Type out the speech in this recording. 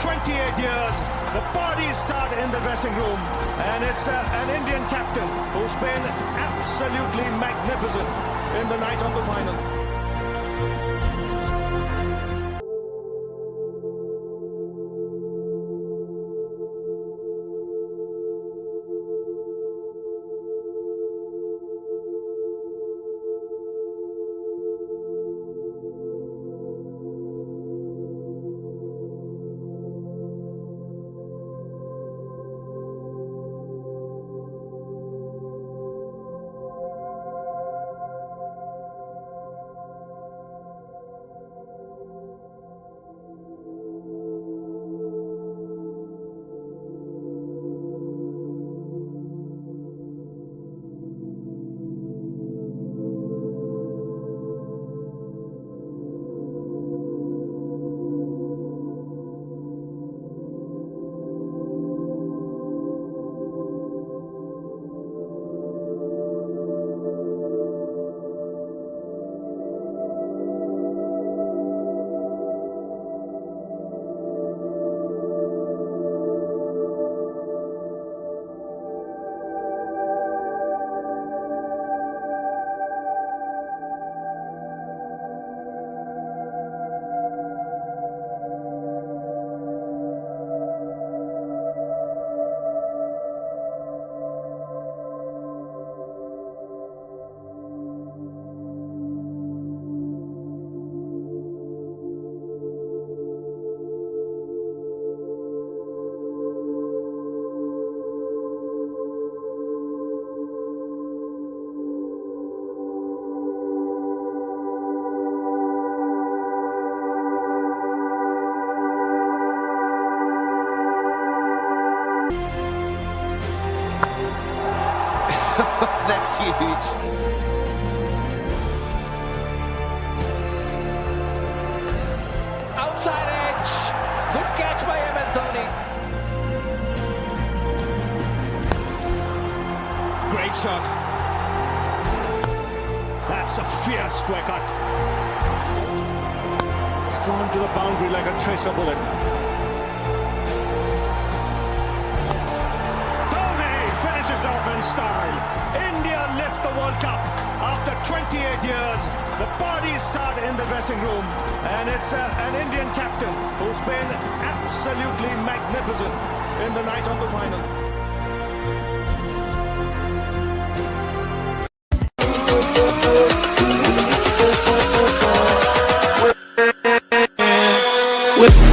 28 years, the parties start in the dressing room, and it's an Indian captain who's been absolutely magnificent in the night of the final. That's huge. Outside edge. Good catch by MS Dhoni. Great shot. That's a fierce square cut. It's gone to the boundary like a tracer bullet. Finishes off in style. India lift the World Cup. After 28 years, the parties start in the dressing room, and it's an Indian captain who's been absolutely magnificent in the night of the final. With